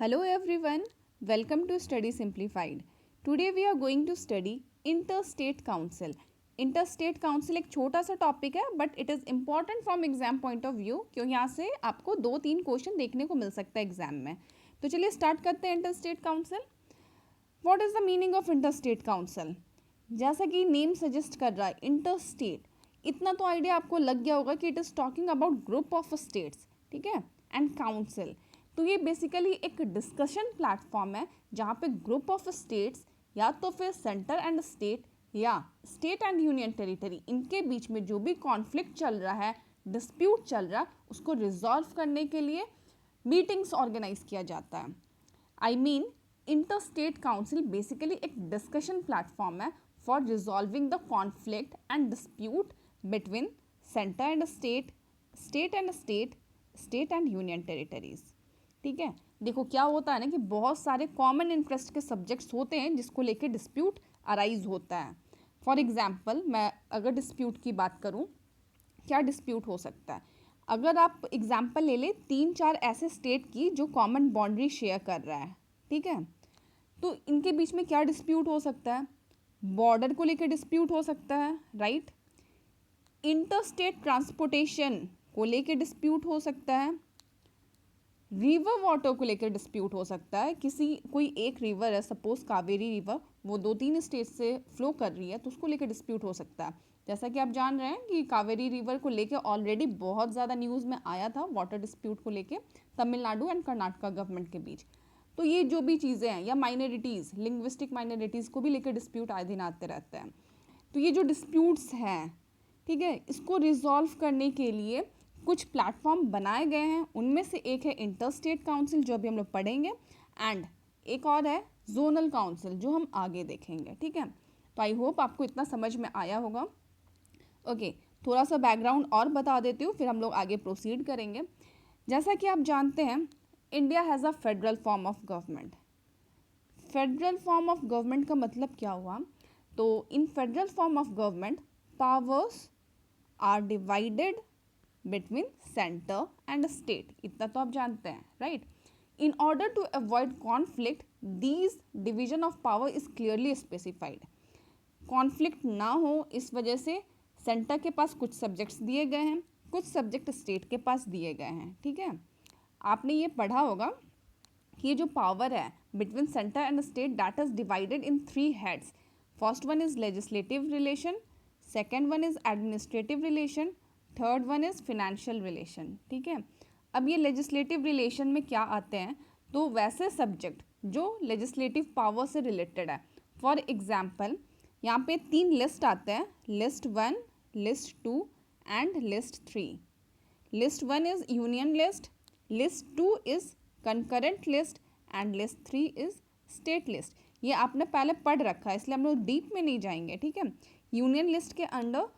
Hello everyone, welcome to Study Simplified. Today we are going to study Interstate Council. Interstate Council एक छोटा सा topic है but it is important from exam point of view क्यों यहाँ से आपको 2-3 question देखने को मिल सकता है एग्जाम में. तो चलिए स्टार्ट करते हैं interstate council. What is the meaning of interstate council? जैसा कि नेम सजेस्ट कर रहा है इंटरस्टेट, इतना तो आइडिया आपको लग गया होगा कि it is talking about group of states, ठीक है, एंड काउंसिल. तो ये बेसिकली एक डिस्कशन प्लेटफॉर्म है जहाँ पे ग्रुप ऑफ स्टेट्स या तो फिर सेंटर एंड स्टेट या स्टेट एंड यूनियन टेरिटरी, इनके बीच में जो भी कॉन्फ्लिक्ट चल रहा है, डिस्प्यूट चल रहा है, उसको रिजॉल्व करने के लिए मीटिंग्स ऑर्गेनाइज किया जाता है. I mean interstate council basically एक डिस्कशन प्लेटफॉर्म है for resolving the conflict and dispute between centre and state, state and state, state and union territories. ठीक है, देखो क्या होता है ना कि बहुत सारे कॉमन इंटरेस्ट के सब्जेक्ट्स होते हैं जिसको लेके डिस्प्यूट अराइज होता है. फॉर एग्जांपल मैं अगर डिस्प्यूट की बात करूं, क्या डिस्प्यूट हो सकता है? अगर आप एग्जांपल ले ले 3-4 ऐसे स्टेट की जो कॉमन बाउंड्री शेयर कर रहा है, ठीक है, तो इनके बीच में क्या डिस्प्यूट हो सकता है? बॉर्डर को लेकर डिस्प्यूट हो सकता है, राइट. इंटरस्टेट ट्रांसपोर्टेशन को लेकर डिस्प्यूट हो सकता है. रिवर वाटर को लेकर डिस्प्यूट हो सकता है. कोई एक रिवर है, सपोज कावेरी रिवर, वो 2-3 स्टेट से फ्लो कर रही है, तो उसको लेकर डिस्प्यूट हो सकता है. जैसा कि आप जान रहे हैं कि कावेरी रिवर को लेकर ऑलरेडी बहुत ज़्यादा न्यूज़ में आया था वाटर डिस्प्यूट को लेकर तमिलनाडु एंड कर्नाटका गवर्नमेंट के बीच. तो ये जो भी चीज़ें हैं, या माइनॉरिटीज़, लिंग्विस्टिक माइनॉरिटीज़ को भी लेकर डिस्प्यूट आए दिन आते रहते हैं. तो ये जो डिस्प्यूट्स हैं, ठीक है, इसको रिजॉल्व करने के लिए कुछ प्लेटफॉर्म बनाए गए हैं. उनमें से एक है इंटरस्टेट काउंसिल जो अभी हम लोग पढ़ेंगे, एंड एक और है जोनल काउंसिल जो हम आगे देखेंगे. ठीक है, तो आई होप आपको इतना समझ में आया होगा. ओके, थोड़ा सा बैकग्राउंड और बता देती हूँ, फिर हम लोग आगे प्रोसीड करेंगे. जैसा कि आप जानते हैं, India has a federal form of government. Federal form of government का मतलब क्या हुआ? तो in federal form of government powers are divided between centre and state. इतना तो आप जानते हैं, right. In order to avoid conflict these division of power is clearly specified. Conflict ना हो इस वजह से सेंटर के पास कुछ सब्जेक्ट्स दिए गए हैं, कुछ सब्जेक्ट स्टेट के पास दिए गए हैं. ठीक है, आपने ये पढ़ा होगा कि ये जो पावर है between centre and state that is divided in 3 heads. First one is legislative relation, second one is administrative relation, third one is financial relation. ठीक है, अब ये लेजिस्लेटिव रिलेशन में क्या आते हैं? तो वैसे सब्जेक्ट जो लेजिस्लेटिव पावर से रिलेटेड है. फॉर एग्जाम्पल यहाँ पे 3 लिस्ट आते हैं, list 1, list 2 and list 3. List 1 is union list, list 2 is concurrent list and list 3 is state list. ये आपने पहले पढ़ रखा है इसलिए हम लोग डीप में नहीं जाएंगे. ठीक है, यूनियन लिस्ट के अंडर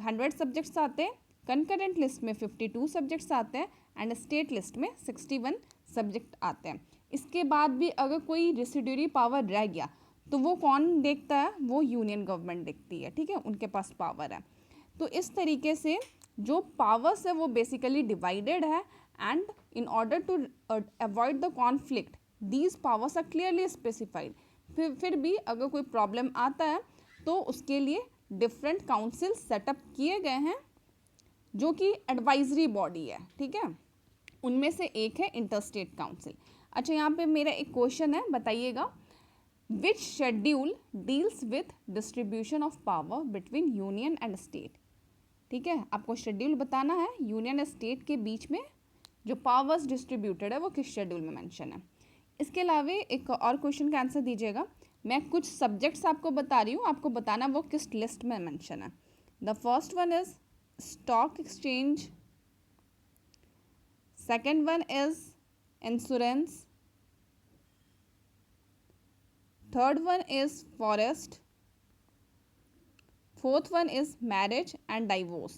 100 सब्जेक्ट्स आते हैं, कंकरेंट लिस्ट में 52 सब्जेक्ट्स आते हैं एंड स्टेट लिस्ट में 61 सब्जेक्ट आते हैं. इसके बाद भी अगर कोई रेसिड्यूरी पावर रह गया तो वो कौन देखता है? वो यूनियन गवर्नमेंट देखती है. ठीक है, उनके पास पावर है. तो इस तरीके से जो पावर्स है वो बेसिकली डिवाइडेड है, and in order to avoid the conflict these powers are clearly specified. फिर भी अगर कोई प्रॉब्लम आता है तो उसके लिए डिफरेंट काउंसिल सेटअप किए गए हैं जो कि एडवाइजरी बॉडी है. ठीक है, उनमें से एक है इंटरस्टेट काउंसिल. अच्छा, यहाँ पे मेरा एक क्वेश्चन है, बताइएगा which schedule deals with distribution of power between union and state. ठीक है, आपको शेड्यूल बताना है. यूनियन स्टेट के बीच में जो पावर्स डिस्ट्रीब्यूटेड है वो किस शेड्यूल में मेंशन है. इसके अलावा एक और क्वेश्चन का आंसर दीजिएगा. मैं कुछ सब्जेक्ट्स आपको बता रही हूँ, आपको बताना वो किस लिस्ट में मेंशन है. The first one is stock exchange, second one is insurance, third one is forest, fourth one is marriage and divorce.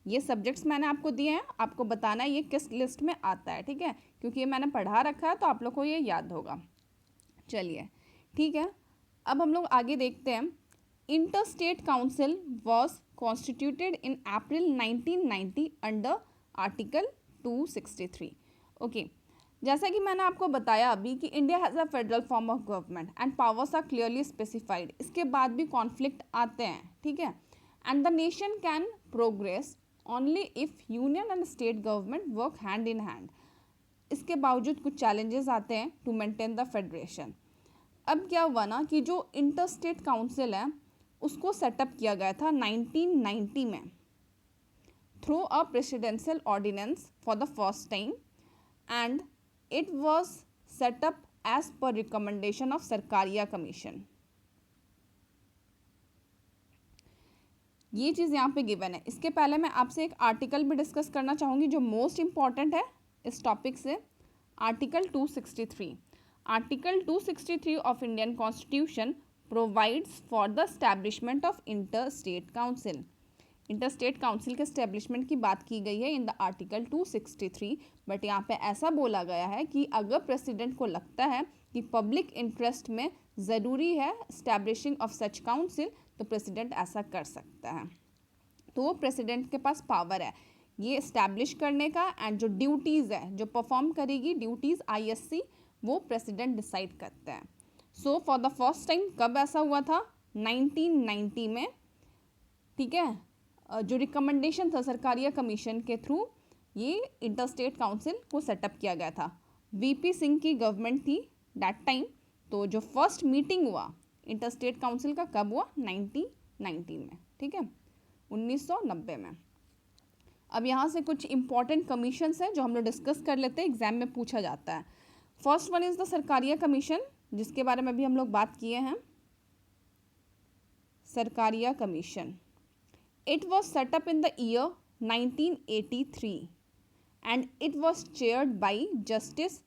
ये सब्जेक्ट्स मैंने आपको दिए हैं, आपको बताना है ये किस लिस्ट में आता है. ठीक है, क्योंकि ये मैंने पढ़ा रखा है तो आप लोग को ये याद होगा. चलिए ठीक है, अब हम लोग आगे देखते हैं. Interstate Council was constituted in April 1990 under Article 263. Okay, जैसा कि मैंने आपको बताया अभी कि India has a federal form of government and powers are clearly specified, इसके बाद भी कॉन्फ्लिक्ट आते हैं, ठीक है। And the nation can progress only if union and state government work hand in hand. इसके बावजूद कुछ चैलेंजेस आते हैं टू मेंटेन द फेडरेशन। अब क्या हुआ ना कि जो इंटर स्टेट काउंसिल है उसको सेटअप किया गया था 1990 में through a presidential ordinance for the first time, and it was set up as per recommendation of Sarkaria commission. ये चीज़ यहाँ पे गिवन है। इसके पहले मैं आपसे एक आर्टिकल भी डिस्कस करना चाहूँगी जो मोस्ट इंपॉर्टेंट है इस टॉपिक से, article 263। Article 263 of Indian constitution provides for the establishment of inter state council. Inter state council के स्टैब्लिशमेंट की बात की गई है इन द आर्टिकल 263, बट यहाँ पे ऐसा बोला गया है कि अगर प्रेसिडेंट को लगता है कि पब्लिक इंटरेस्ट में ज़रूरी है स्टैब्लिशिंग ऑफ सच काउंसिल तो प्रेसिडेंट ऐसा कर सकता है। तो वो प्रेसिडेंट के पास पावर है ये इस्टेब्लिश करने का, एंड जो ड्यूटीज़ है जो परफॉर्म करेगी ड्यूटीज़ आईएससी वो प्रेसिडेंट डिसाइड करता है। So for the first time कब ऐसा हुआ था? 1990 में, ठीक है। जो रिकमेंडेशन था सरकारिया कमीशन के थ्रू ये इंटर स्टेट काउंसिल को सेटअप किया गया था। वीपी सिंह की गवर्नमेंट थी दैट टाइम। तो जो फर्स्ट मीटिंग हुआ इंटर स्टेट काउंसिल का कब हुआ? 1990 में, ठीक है, 1990 में। अब यहाँ से कुछ इंपॉर्टेंट कमीशंस हैं जो हम लोग डिस्कस कर लेते हैं, एग्जाम में पूछा जाता है। First one is the Sarkaria commission, जिसके बारे में भी हम लोग बात किए हैं। Sarkaria commission, it was set up in the year 1983 and it was chaired by Justice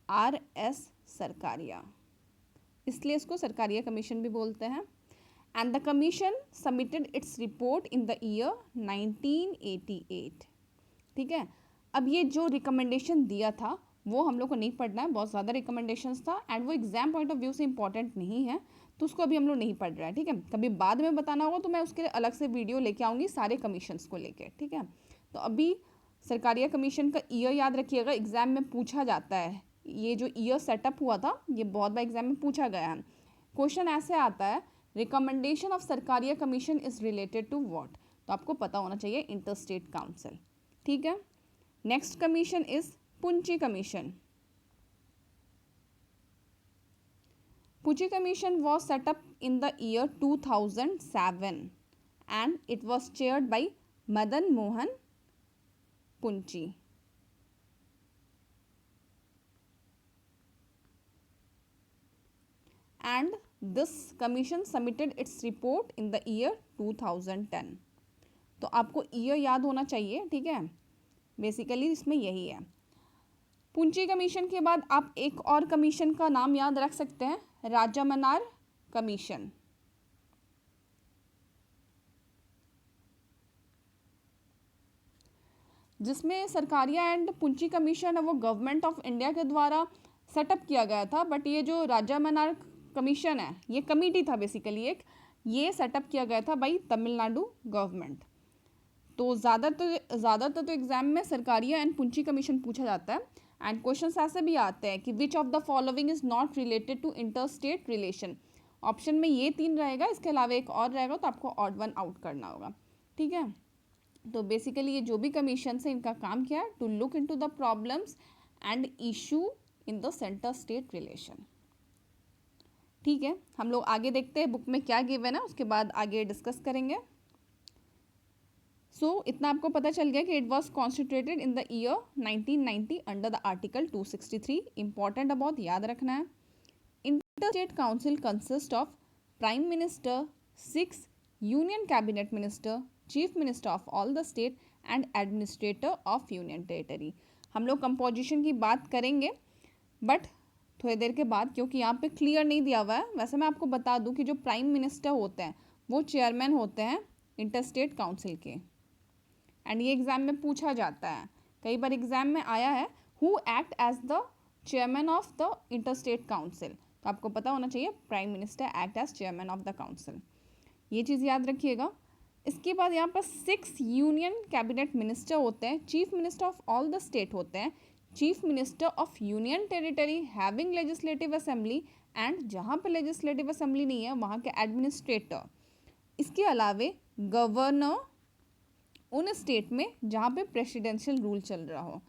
R.S. Sarkaria, इसलिए इसको सरकारिया कमीशन भी बोलते हैं। And the commission submitted its report in the year 1988, ठीक है। अब ये जो रिकमेंडेशन दिया था वो हम लोग को नहीं पढ़ना है, बहुत ज़्यादा रिकमेंडेशंस था एंड वो एग्जाम पॉइंट ऑफ व्यू से इंपॉर्टेंट नहीं है, तो उसको अभी हम लोग नहीं पढ़ रहे हैं, ठीक है। कभी बाद में बताना होगा तो मैं उसके लिए अलग से वीडियो लेके आऊँगी सारे कमीशंस को लेके, ठीक है। तो अभी सरकारिया कमीशन का ईयर याद रखिएगा, एग्जाम में पूछा जाता है। ये जो ईयर सेटअप हुआ था ये बहुत बार एग्जाम में पूछा गया है। क्वेश्चन ऐसे आता है, recommendation of Sarkaria commission is related to what, तो आपको पता होना चाहिए इंटर स्टेट काउंसिल, ठीक है। Next commission is पुंची commission. Pucci Commission was set up in the year 2007 and it was chaired by Madan Mohan Punchi. And this commission submitted its report in the year 2010. तो आपको year याद होना चाहिए, ठीक है, basically इसमें यही है। पुंची कमीशन के बाद आप एक और कमीशन का नाम याद रख सकते हैं, राजामनार कमीशन। जिसमें सरकारिया एंड पुंची कमीशन है वो गवर्नमेंट ऑफ इंडिया के द्वारा सेटअप किया गया था, बट ये जो राजामनार कमीशन है ये कमेटी था बेसिकली एक, ये सेटअप किया गया था बाई तमिलनाडु गवर्नमेंट। तो ज़्यादातर तो एग्जाम में सरकारिया एंड पुंची कमीशन पूछा जाता है, एंड क्वेश्चन ऐसे भी आते हैं कि which of the following is not related to inter state relation. Option में ये 3 रहेगा, इसके अलावा एक और रहेगा तो आपको ऑड वन आउट करना होगा, ठीक है। तो बेसिकली ये जो भी कमीशन है इनका काम क्या है? To look into the problems and issue in the centre state relation, ठीक है। हम लोग आगे देखते हैं बुक में क्या गिवन है, उसके बाद आगे डिस्कस करेंगे। सो इतना आपको पता चल गया कि it was constituted in the year 1990 under the article 263। Important है, बहुत याद रखना है। Inter state council consist of prime minister, 6 union cabinet minister, chief minister of all the state and administrator of union territory. हम लोग composition की बात करेंगे बट थोड़ी देर के बाद, क्योंकि यहाँ पे क्लियर नहीं दिया हुआ है। वैसे मैं आपको बता दूँ कि जो प्राइम मिनिस्टर होते हैं वो चेयरमैन होते हैं इंटर स्टेट काउंसिल के, एंड ये एग्जाम में पूछा जाता है, कई बार एग्जाम में आया है, who act as the chairman of the inter state council. तो आपको पता होना चाहिए prime minister act as chairman of the council, ये चीज़ याद रखिएगा। इसके बाद यहाँ पर 6 यूनियन कैबिनेट मिनिस्टर होते हैं, chief minister of all the state होते हैं, chief minister of union territory having legislative assembly and जहाँ पे लेजिस्लेटिव असेंबली नहीं है वहाँ के एडमिनिस्ट्रेटर। इसके अलावे गवर्नर उन स्टेट में जहाँ पे प्रेसिडेंशियल रूल चल रहा हो।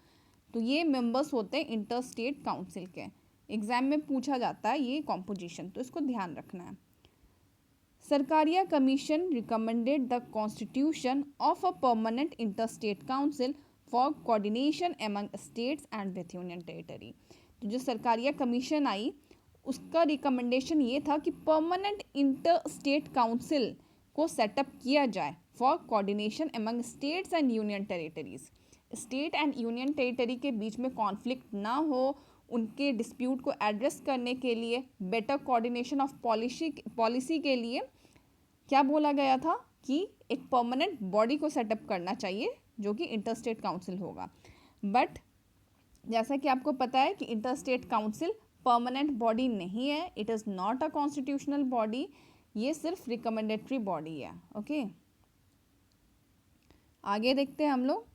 तो ये मेंबर्स होते हैं इंटर स्टेट काउंसिल के। एग्जाम में पूछा जाता है ये कॉम्पोजिशन, तो इसको ध्यान रखना है। Sarkaria commission recommended the constitution of a permanent inter state council for coordination among states and with union territory. तो जो सरकारिया कमीशन आई उसका रिकमेंडेशन ये था कि परमानेंट इंटर स्टेट काउंसिल को सेटअप किया जाए for coordination among states and union territories. State and union territory के बीच में कॉन्फ्लिक्ट ना हो, उनके डिस्प्यूट को एड्रेस करने के लिए, बेटर कोऑर्डिनेशन ऑफ पॉलिसी के लिए क्या बोला गया था कि एक परमानेंट बॉडी को सेटअप करना चाहिए जो कि इंटरस्टेट काउंसिल होगा। बट जैसा कि आपको पता है कि इंटरस्टेट काउंसिल परमानेंट बॉडी नहीं है, it is not a constitutional body, ये सिर्फ रिकमेंडेटरी बॉडी है। ओके, आगे देखते हैं हम लोग।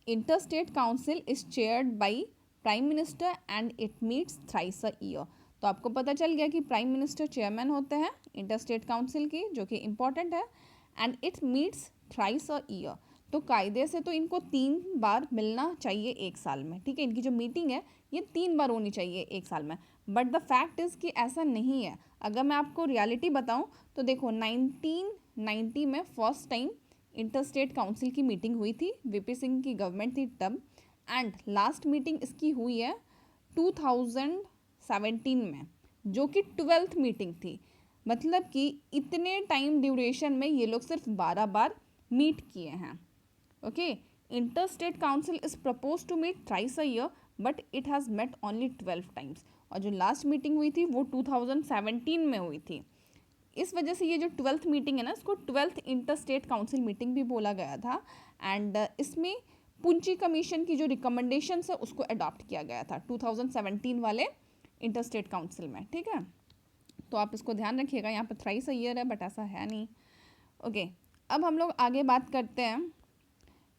Interstate council is chaired by prime minister and it meets thrice a year. तो आपको पता चल गया कि प्राइम मिनिस्टर चेयरमैन होते हैं इंटरस्टेट काउंसिल की, जो कि इम्पॉर्टेंट है। And it meets thrice a year, तो कायदे से तो इनको 3 बार मिलना चाहिए एक साल में। ठीक है, इनकी जो मीटिंग है ये 3 बार होनी चाहिए एक साल में। बट द फैक्ट इज़ कि ऐसा नहीं है। अगर मैं आपको रियलिटी बताऊं तो देखो 1990 में फर्स्ट टाइम इंटरस्टेट काउंसिल की मीटिंग हुई थी, वीपी सिंह की गवर्नमेंट थी तब। एंड लास्ट मीटिंग इसकी हुई है 2017 में, जो कि 12th मीटिंग थी। मतलब कि इतने टाइम ड्यूरेशन में ये लोग सिर्फ 12 बार मीट किए हैं। Okay, interstate council is propose to meet thrice a year but it has met only 12 times. और जो लास्ट मीटिंग हुई थी वो 2017 में हुई थी। इस वजह से ये जो 12th मीटिंग है ना, इसको 12th इंटरस्टेट काउंसिल मीटिंग भी बोला गया था। एंड इसमें पुंची कमीशन की जो रिकमेंडेशंस है उसको अडॉप्ट किया गया था 2017 वाले इंटरस्टेट काउंसिल में। ठीक है, तो आप इसको ध्यान रखिएगा, यहाँ पर थ्राइस अ ईयर है बट ऐसा है नहीं। ओके, अब हम लोग आगे बात करते हैं।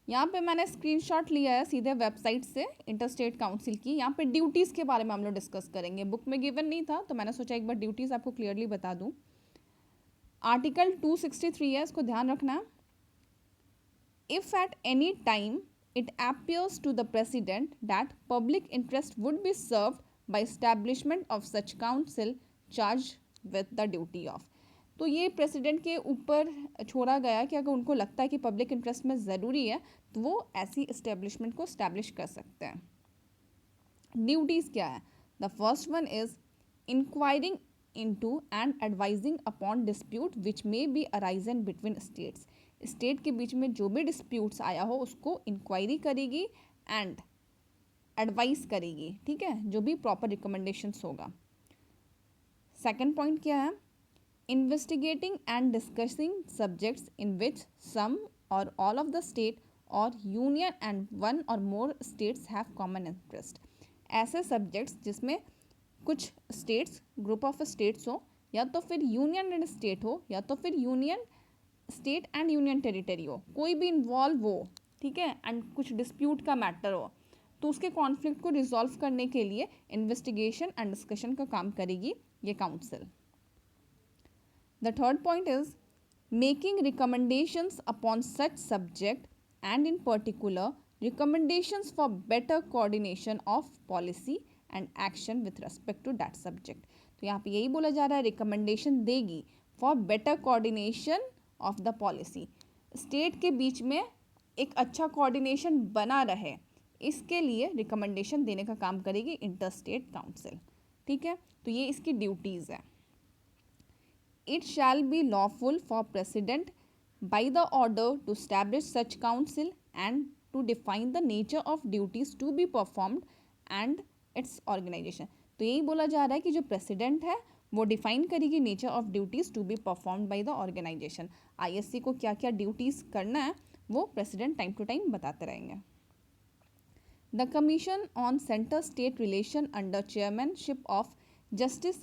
यहाँ पे मैंने स्क्रीनशॉट लिया है सीधे वेबसाइट से इंटरस्टेट काउंसिल की। यहाँ पे ड्यूटीज़ के बारे में हम लोग डिस्कस करेंगे। बुक में गिवन नहीं था तो मैंने सोचा एक बार ड्यूटीज़ आपको क्लियरली बता दूँ। आर्टिकल 263 है, इसको ध्यान रखना है। If at any time it appears to the president that public interest would be served by establishment of such council charged with the duty of। तो ये प्रेसिडेंट के ऊपर छोड़ा गया कि अगर उनको लगता है कि पब्लिक इंटरेस्ट में ज़रूरी है तो वो ऐसी इस्टेब्लिशमेंट को इस्टेब्लिश कर सकते हैं। ड्यूटीज़ क्या है? The first one is enquiring into and advising upon dispute which may be arising between states। State के बीच में जो भी डिस्प्यूट्स आया हो उसको इंक्वायरी करेगी एंड एडवाइस करेगी। ठीक है, जो भी प्रॉपर रिकमेंडेशंस होगा। सेकंड पॉइंट क्या है? Investigating and discussing subjects in which some और ऑल ऑफ द स्टेट और यूनियन एंड वन और more states have common interest. ऐसे सब्जेक्ट्स जिसमें कुछ स्टेट्स, ग्रुप ऑफ स्टेट्स हो, या तो फिर यूनियन एंड स्टेट हो, या तो फिर union state and union territory हो, कोई भी इन्वॉल्व हो। ठीक है, एंड कुछ डिस्प्यूट का मैटर हो तो उसके कॉन्फ्लिक्ट को रिजॉल्व करने के लिए इन्वेस्टिगेशन एंड डिस्कशन का काम करेगी ये council. The third point is making recommendations upon such subject and in particular recommendations for better coordination of policy and action with respect to that subject. तो यहाँ पे यही बोला जा रहा है, रिकमेंडेशन देगी for better coordination of the policy. State के बीच में एक अच्छा कोऑर्डिनेशन बना रहे, इसके लिए रिकमेंडेशन देने का काम करेगी इंटरस्टेट काउंसिल। ठीक है, तो ये इसकी ड्यूटीज़ है। It shall be lawful for president by the order to establish such council and to define the nature of duties to be performed and its organisation. तो यही बोला जा रहा है कि जो प्रेसिडेंट है वो डिफाइन करेगी nature of duties to be performed by the organisation. ISC को क्या क्या ड्यूटीज़ करना है वो प्रेसिडेंट टाइम टू टाइम बताते रहेंगे। The commission on centre state relation under chairmanship of justice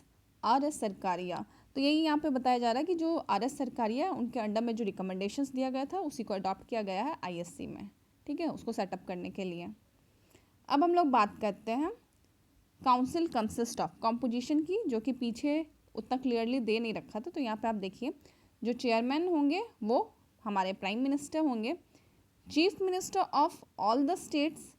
RS. Sarkaria. तो यही यहाँ पे बताया जा रहा है कि जो आर.एस. सरकारिया उनके अंडर में जो रिकमेंडेशंस दिया गया था उसी को अडॉप्ट किया गया है आईएससी में। ठीक है, उसको सेटअप करने के लिए। अब हम लोग बात करते हैं काउंसिल कंसिस्ट ऑफ कॉम्पोजिशन की, जो कि पीछे उतना क्लियरली दे नहीं रखा था। तो यहाँ पे आप देखिए, जो चेयरमैन होंगे वो हमारे प्राइम मिनिस्टर होंगे, chief minister of all the states,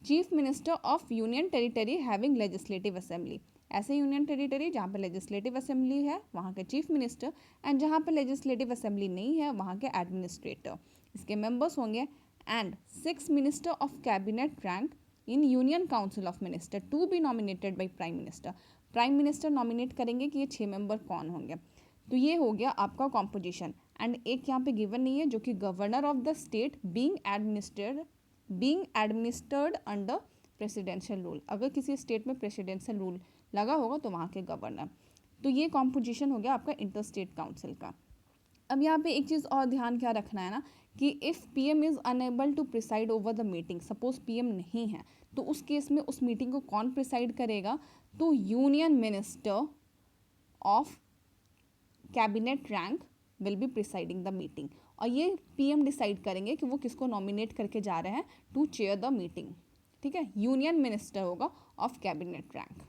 chief minister of union territory having legislative assembly, ऐसे यूनियन टेरिटरी जहाँ पे लेजिस्लेटिव असेंबली है वहाँ के चीफ मिनिस्टर, एंड जहाँ पे लेजिस्लेटिव असेंबली नहीं है वहाँ के एडमिनिस्ट्रेटर, इसके मेंबर्स होंगे। And 6 minister of cabinet rank in union council of minister to be nominated by prime minister, prime minister nominate करेंगे कि ये 6 मेंबर कौन होंगे। तो ये हो गया आपका कॉम्पोजिशन। एंड एक यहाँ पे गिवन नहीं है, जो कि governor of the state being administered under presidential rule, अगर किसी स्टेट में प्रेसिडेंशियल रूल लगा होगा तो वहाँ के गवर्नर। तो ये कॉम्पोजिशन हो गया आपका इंटर स्टेट काउंसिल का। अब यहाँ पे एक चीज़ और ध्यान क्या रखना है ना, कि if PM is unable to preside over the meeting, suppose PM नहीं है तो उस केस में उस मीटिंग को कौन प्रिसाइड करेगा, तो union minister of cabinet rank will be presiding the meeting, और ये पीएम डिसाइड करेंगे कि वो किसको नॉमिनेट करके जा रहे हैं टू चेयर द मीटिंग। ठीक है, यूनियन मिनिस्टर होगा ऑफ कैबिनेट रैंक।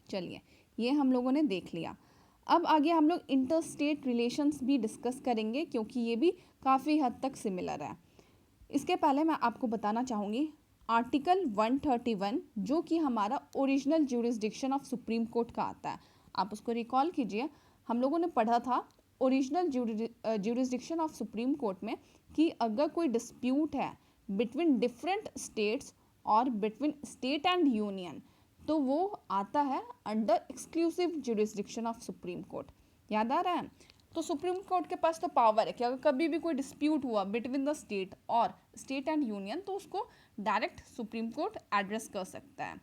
चलिए, ये हम लोगों ने देख लिया। अब आगे हम लोग इंटर स्टेट रिलेशंस भी डिस्कस करेंगे, क्योंकि ये भी काफ़ी हद तक सिमिलर है। इसके पहले मैं आपको बताना चाहूँगी आर्टिकल 131, जो कि हमारा original jurisdiction of supreme court का आता है। आप उसको रिकॉल कीजिए, हम लोगों ने पढ़ा था original jurisdiction of supreme court में कि अगर कोई डिस्प्यूट है बिटवीन डिफरेंट स्टेट्स और बिटवीन स्टेट एंड यूनियन, तो वो आता है under exclusive jurisdiction of supreme court. याद आ रहा है? तो सुप्रीम कोर्ट के पास तो पावर है कि अगर कभी भी कोई डिस्प्यूट हुआ बिटवीन द स्टेट और स्टेट एंड यूनियन, तो उसको डायरेक्ट सुप्रीम कोर्ट एड्रेस कर सकता है।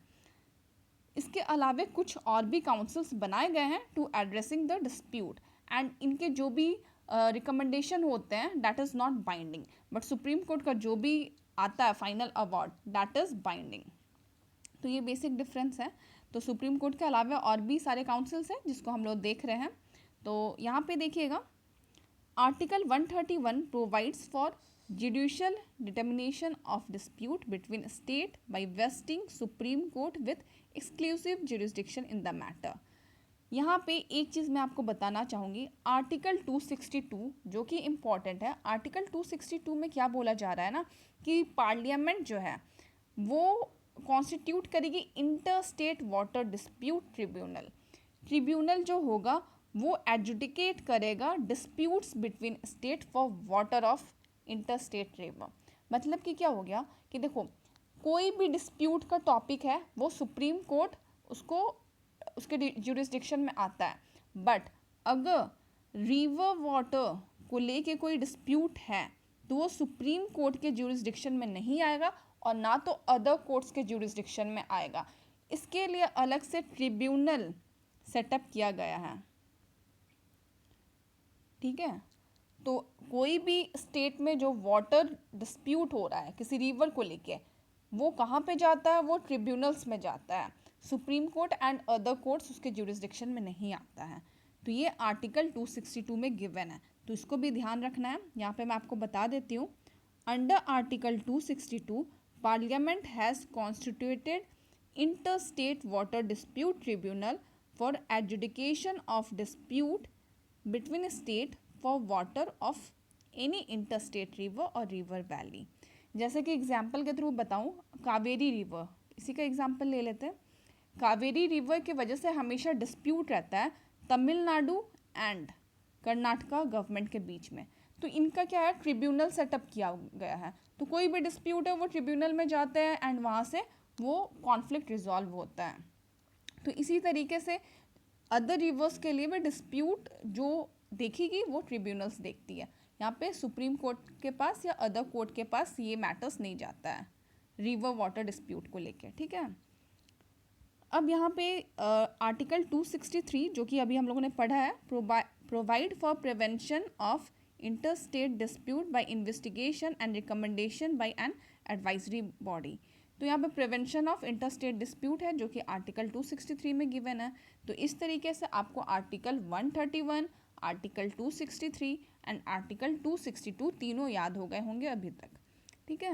इसके अलावा कुछ और भी काउंसिल्स बनाए गए हैं to addressing the dispute, and इनके जो भी रिकमेंडेशन होते हैं that is not binding, but supreme court का जो भी आता है final award that is binding. तो ये बेसिक डिफरेंस है। तो सुप्रीम कोर्ट के अलावा और भी सारे काउंसिल्स हैं जिसको हम लोग देख रहे हैं। तो यहाँ पे देखिएगा, article 131 provides for judicial determination of dispute between state by wasting supreme court with exclusive jurisdiction in the matter. यहाँ पे एक चीज़ मैं आपको बताना चाहूँगी, आर्टिकल 262 जो कि इम्पॉर्टेंट है। आर्टिकल 262 में क्या बोला जा रहा है ना, कि पार्लियामेंट जो है वो कॉन्स्टिट्यूट करेगी inter state water dispute tribunal. Tribunal जो होगा वो एडजुडिकेट करेगा disputes between state for water of inter state river. मतलब कि क्या हो गया कि देखो, कोई भी डिस्प्यूट का टॉपिक है वो सुप्रीम कोर्ट उसको उसके ज्यूरिसडिक्शन में आता है, बट अगर रिवर वाटर को लेके कोई डिस्प्यूट है तो वो सुप्रीम कोर्ट के ज्यूरिसडिक्शन में नहीं आएगा और ना तो अदर कोर्ट्स के ज्यूरिसडिक्शन में आएगा। इसके लिए अलग से ट्रिब्यूनल सेटअप किया गया है। ठीक है, तो कोई भी स्टेट में जो वाटर डिस्प्यूट हो रहा है किसी रिवर को लेके, वो कहाँ पे जाता है, वो ट्रिब्यूनल्स में जाता है। Supreme court and other courts उसके ज्यूरिसडिक्शन में नहीं आता है। तो ये आर्टिकल 262 में गिवन है, तो इसको भी ध्यान रखना है। यहाँ पे मैं आपको बता देती हूँ, under article 262 parliament has constituted inter state water dispute tribunal for adjudication of dispute between state for water of any inter state river और रिवर वैली। जैसे कि एग्जाम्पल के थ्रू बताऊँ, कावेरी रिवर, इसी का एग्जाम्पल ले लेते हैं। कावेरी रिवर की वजह से हमेशा डिस्प्यूट रहता है तमिलनाडु एंड कर्नाटका गवर्नमेंट के बीच में। तो इनका क्या है, ट्रिब्यूनल सेटअप किया गया है। तो कोई भी डिस्प्यूट है वो ट्रिब्यूनल में जाते हैं एंड वहाँ से वो कॉन्फ्लिक्ट रिजॉल्व होता है। तो इसी तरीके से अदर रिवर्स के लिए भी डिस्प्यूट जो देखेगी वो ट्रिब्यूनल्स देखती है। यहाँ पे सुप्रीम कोर्ट के पास या अदर कोर्ट के पास ये मैटर्स नहीं जाता है रिवर वाटर डिस्प्यूट को लेके। ठीक है, अब यहाँ पे आर्टिकल 263 जो कि अभी हम लोगों ने पढ़ा है, provide for prevention of inter state dispute by investigation and recommendation by an advisory body. तो यहाँ पे prevention of inter state dispute है जो कि आर्टिकल 263 में गिवन है। तो इस तरीके से आपको आर्टिकल 131, आर्टिकल 263 एंड आर्टिकल 262 तीनों याद हो गए होंगे अभी तक। ठीक है,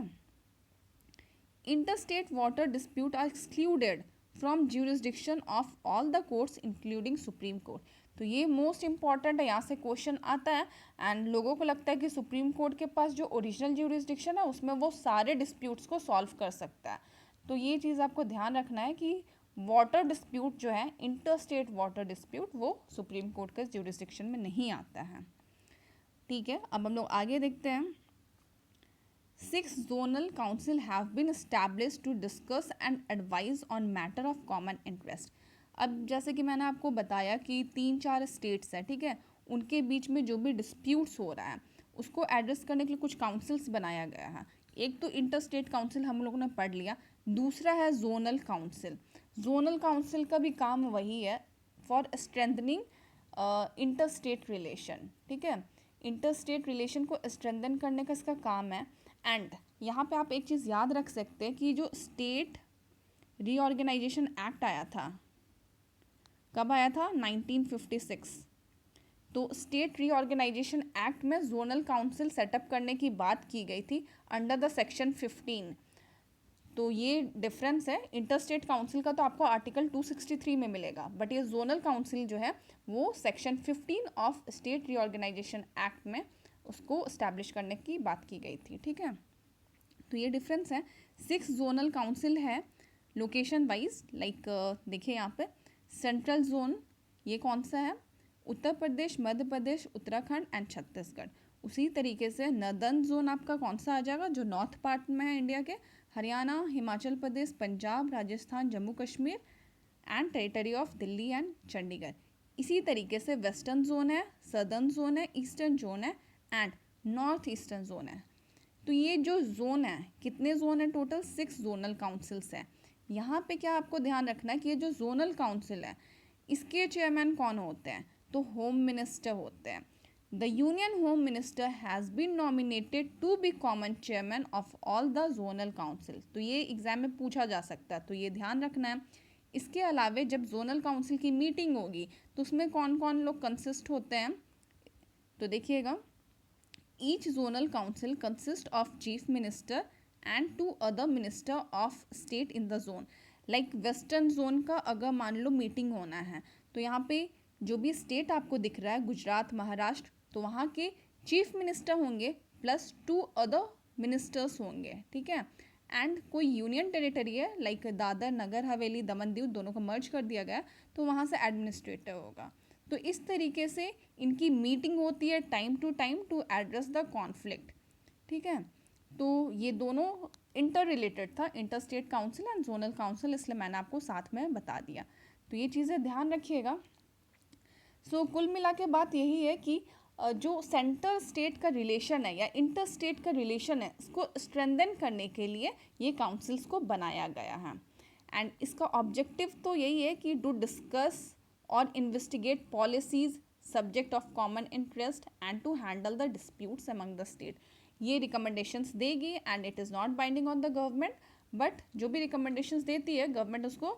interstate water dispute are excluded from jurisdiction of all the courts including Supreme Court. तो ये मोस्ट इम्पॉर्टेंट है, यहाँ से क्वेश्चन आता है एंड लोगों को लगता है कि सुप्रीम कोर्ट के पास जो ओरिजिनल ज्यूरिसडिक्शन है उसमें वो सारे डिस्प्यूट्स को सॉल्व कर सकता है. तो ये चीज़ आपको ध्यान रखना है कि वाटर डिस्प्यूट जो है, इंटर स्टेट वाटर डिस्प्यूट, वो सुप्रीम कोर्ट के ज्यूरिसडिक्शन में नहीं आता है. ठीक है, अब हम लोग आगे देखते हैं. 6 zonal council have been established to discuss and advise on matter of common interest. अब जैसे कि मैंने आपको बताया कि 3-4 स्टेट्स हैं, ठीक है, उनके बीच में जो भी डिस्प्यूट्स हो रहा है उसको एड्रेस करने के लिए कुछ काउंसिल्स बनाया गया है. एक तो इंटर स्टेट काउंसिल हम लोगों ने पढ़ लिया, दूसरा है जोनल काउंसिल. जोनल काउंसिल का भी काम वही है for strengthening inter state relation. ठीक है, इंटर स्टेट रिलेशन को स्ट्रेंथन करने का इसका काम है. एंड यहाँ पे आप एक चीज़ याद रख सकते हैं कि जो स्टेट रीऑर्गेनाइजेशन एक्ट आया था, कब आया था? 1956. तो स्टेट रीऑर्गेनाइजेशन एक्ट में जोनल काउंसिल सेटअप करने की बात की गई थी अंडर द सेक्शन 15. तो ये डिफरेंस है. इंटर स्टेट काउंसिल का तो आपको आर्टिकल 263 में मिलेगा, बट ये जोनल काउंसिल जो है वो section 15 of state reorganisation act में उसको इस्टेब्लिश करने की बात की गई थी. ठीक है, तो ये डिफरेंस है. 6 जोनल काउंसिल है लोकेशन वाइज. लाइक देखिए यहाँ पे सेंट्रल जोन ये कौन सा है? उत्तर प्रदेश, मध्य प्रदेश, उत्तराखंड एंड छत्तीसगढ़. उसी तरीके से नर्दर्न जोन आपका कौन सा आ जाएगा? जो नॉर्थ पार्ट में है इंडिया के, Haryana, Himachal Pradesh, Punjab, Rajasthan, Jammu Kashmir and territory of Delhi and Chandigarh. इसी तरीके से वेस्टर्न जोन है, सदर्न जोन है, ईस्टर्न जोन है एंड नॉर्थ ईस्टर्न जोन है. तो ये जो जोन है, कितने जोन है टोटल? 6 जोनल काउंसिल्स हैं. यहाँ पे क्या आपको ध्यान रखना है कि ये जो जोनल काउंसिल है इसके चेयरमैन कौन होते हैं? तो होम मिनिस्टर होते हैं. The union home minister has been nominated to be common chairman of all the zonal council. तो ये एग्जाम में पूछा जा सकता है, तो ये ध्यान रखना है. इसके अलावा जब जोनल काउंसिल की मीटिंग होगी तो उसमें कौन कौन लोग कंसिस्ट होते हैं? तो देखिएगा, each zonal council consists of chief minister and 2 other minister of state in the zone. Like western zone का अगर मान लो मीटिंग होना है तो यहाँ पे जो भी स्टेट आपको दिख रहा है, गुजरात, महाराष्ट्र, तो वहाँ के चीफ मिनिस्टर होंगे प्लस 2 अदर मिनिस्टर्स होंगे. ठीक है, एंड कोई यूनियन टेरिटरी है लाइक दादर, नगर हवेली, दमन दीव, दोनों को मर्ज कर दिया गया तो वहाँ से एडमिनिस्ट्रेटर होगा. तो इस तरीके से इनकी मीटिंग होती है time to address the conflict. ठीक है, तो ये दोनों इंटर रिलेटेड था, inter state council and zonal council, इसलिए मैंने आपको साथ में बता दिया. तो ये चीज़ें ध्यान रखिएगा. सो कुल मिला के बात यही है कि जो सेंटर स्टेट का रिलेशन है या इंटर स्टेट का रिलेशन है इसको स्ट्रेंथन करने के लिए ये काउंसिल्स को बनाया गया है. एंड इसका ऑब्जेक्टिव तो यही है कि टू डिस्कस और investigate policies subject of common interest and to handle the disputes among the state. ये रिकमेंडेशंस देगी and it is not binding on the government, but जो भी रिकमेंडेशंस देती है गवर्नमेंट उसको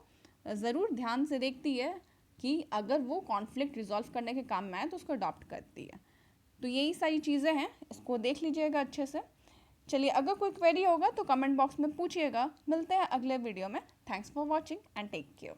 ज़रूर ध्यान से देखती है कि अगर वो कॉन्फ्लिक्ट रिजॉल्व करने के काम में आए तो उसको अडॉप्ट करती है. तो यही सारी चीज़ें हैं, इसको देख लीजिएगा अच्छे से. चलिए, अगर कोई क्वेरी होगा तो कमेंट बॉक्स में पूछिएगा. मिलते हैं अगले वीडियो में. Thanks for watching and take care.